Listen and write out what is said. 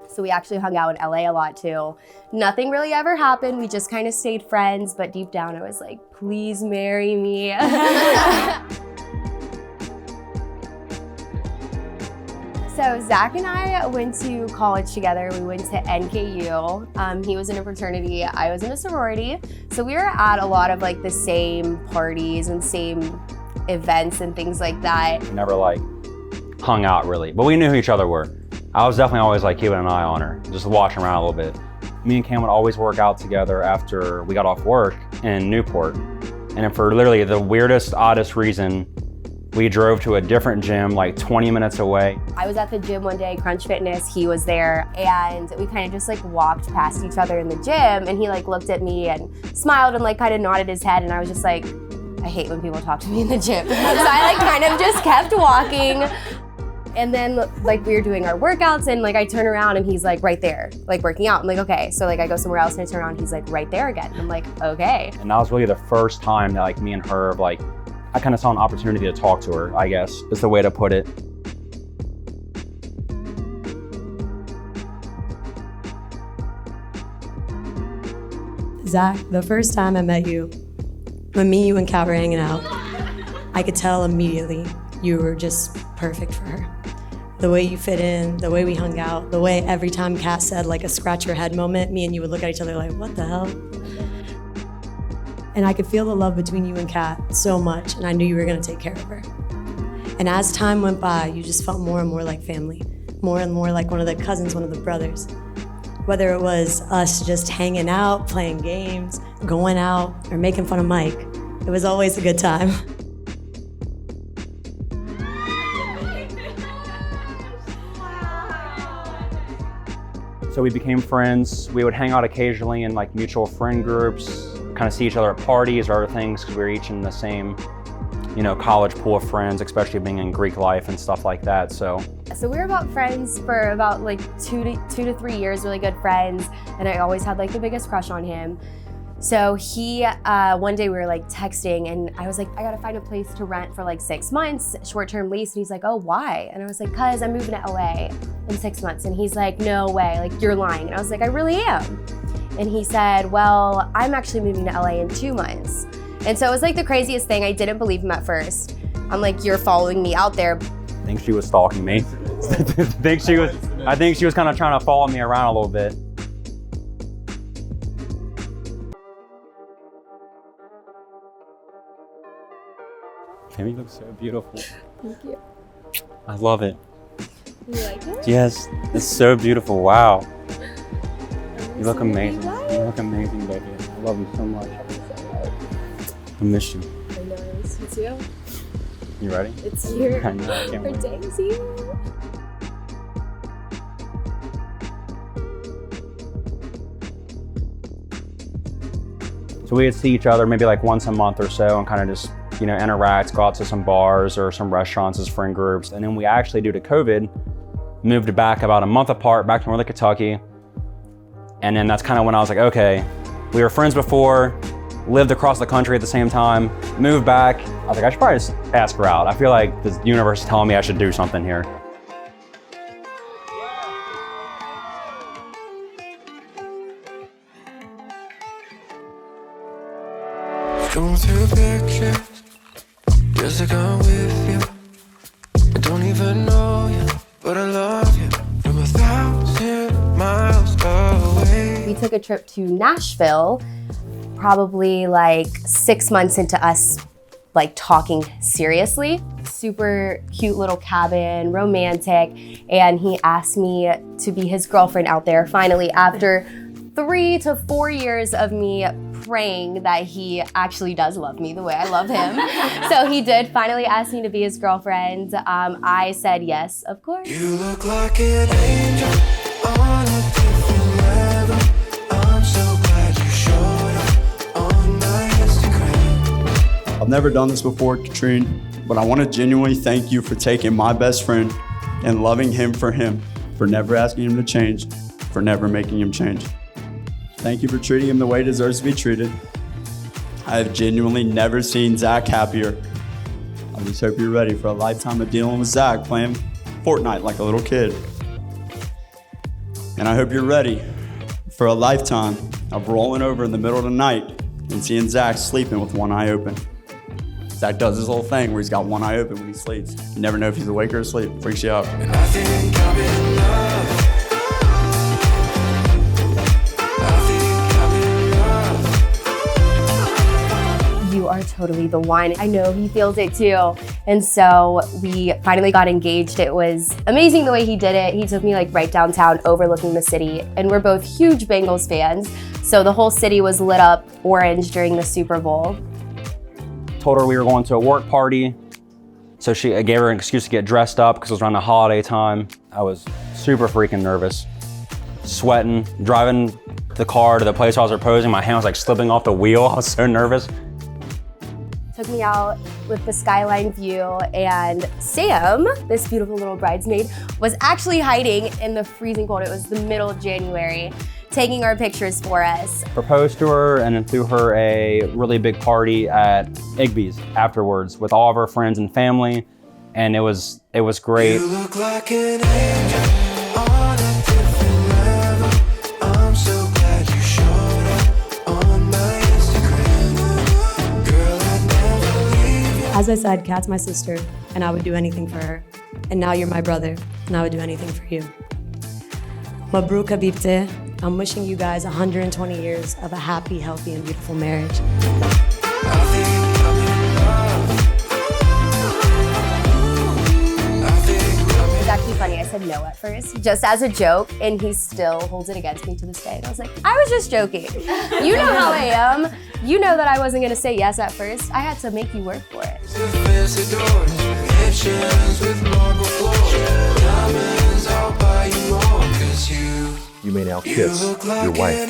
So we actually hung out in LA a lot too. Nothing really ever happened. We just kind of stayed friends, but deep down I was like, please marry me. So Zach and I went to college together. We went to NKU. He was in a fraternity, I was in a sorority. So we were at a lot of like the same parties and same events and things like that. We never like hung out really, but we knew who each other were. I was definitely always like keeping an eye on her, just watching around a little bit. Me and Cam would always work out together after we got off work in Newport. And for literally the weirdest, oddest reason, we drove to a different gym like 20 minutes away. I was at the gym one day, Crunch Fitness, he was there, and we kind of just like walked past each other in the gym, and he like looked at me and smiled and like kind of nodded his head, and I was just like, I hate when people talk to me in the gym. So I like kind of just kept walking. And then like we were doing our workouts and like I turn around and he's like right there, like working out. I'm like, okay. So like I go somewhere else and I turn around, he's like right there again. And I'm like, okay. And that was really the first time that like me and her, like, I kind of saw an opportunity to talk to her, I guess, is the way to put it. Zach, the first time I met you, when me, you, and Kat were hanging out, I could tell immediately you were just perfect for her. The way you fit in, the way we hung out, the way every time Kat said like a scratch your head moment, me and you would look at each other like, what the hell? And I could feel the love between you and Kat so much, and I knew you were gonna take care of her. And as time went by, you just felt more and more like family, more and more like one of the cousins, one of the brothers. Whether it was us just hanging out, playing games, going out, or making fun of Mike, it was always a good time. So we became friends. We would hang out occasionally in like mutual friend groups, kind of see each other at parties or other things because we were each in the same, you know, college pool of friends, especially being in Greek life and stuff like that. So we were about friends for about like two to 3 years, really good friends. And I always had like the biggest crush on him. So he, one day we were like texting and I was like, I gotta find a place to rent for like 6 months, short-term lease. And he's like, oh, why? And I was like, cause I'm moving to LA in 6 months. And he's like, no way, like you're lying. And I was like, I really am. And he said, well, I'm actually moving to LA in 2 months. And so it was like the craziest thing. I didn't believe him at first. I'm like, you're following me out there. I think she was stalking me. I think she was kind of trying to follow me around a little bit. Kim, you look so beautiful. Thank you. I love it. You like it? Yes, it's so beautiful. Wow. You look amazing. You look amazing, baby. I love you so much. I miss you. I know, I miss you too. You ready? It's here. I know, I can't wait. Our day is here. So we'd see each other maybe like once a month or so and kind of just, you know, interact, go out to some bars or some restaurants as friend groups. And then we actually, due to COVID, moved back about a month apart, back to Northern Kentucky. And then that's kind of when I was like, okay, we were friends before, lived across the country at the same time, moved back. I was like, I should probably just ask her out. I feel like the universe is telling me I should do something here. Going through pictures, years ago with you. I don't even know you, but I love you from 1,000 miles away. We took a trip to Nashville, probably like 6 months into us like talking seriously. Super cute little cabin, romantic, and he asked me to be his girlfriend out there finally after 3 to 4 years of me praying that he actually does love me the way I love him. So he did finally ask me to be his girlfriend. I said yes, of course. You look like an angel on a different level. I'm so glad you showed up on my Instagram. I've never done this before, Katrine, but I want to genuinely thank you for taking my best friend and loving him, for never asking him to change, for never making him change. Thank you for treating him the way he deserves to be treated. I have genuinely never seen Zach happier. I just hope you're ready for a lifetime of dealing with Zach playing Fortnite like a little kid. And I hope you're ready for a lifetime of rolling over in the middle of the night and seeing Zach sleeping with one eye open. Zach does this whole thing where he's got one eye open when he sleeps. You never know if he's awake or asleep. Freaks you out. And I think I'm in love. You are totally the one. I know he feels it too. And so we finally got engaged. It was amazing the way he did it. He took me like right downtown overlooking the city, and we're both huge Bengals fans. So the whole city was lit up orange during the Super Bowl. Told her we were going to a work party. So I gave her an excuse to get dressed up because it was around the holiday time. I was super freaking nervous, sweating, driving the car to the place where I was proposing. My hand was like slipping off the wheel. I was so nervous. Took me out with the skyline view, and Sam, this beautiful little bridesmaid, was actually hiding in the freezing cold. It was the middle of January, taking our pictures for us. Proposed to her and then threw her a really big party at Igby's afterwards with all of her friends and family, and it was great. You look like an angel on a different level. I'm so glad you showed up on my Instagram. Girl, I'd never leave you. As I said, Kat's my sister, and I would do anything for her. And now you're my brother, and I would do anything for you. Mabruk Habibte. I'm wishing you guys 120 years of a happy, healthy, and beautiful marriage. It's actually funny, I said no at first, just as a joke, and he still holds it against me to this day. And I was like, I was just joking. You know how I am. You know that I wasn't gonna say yes at first. I had to make you work for it. You may now kiss your wife.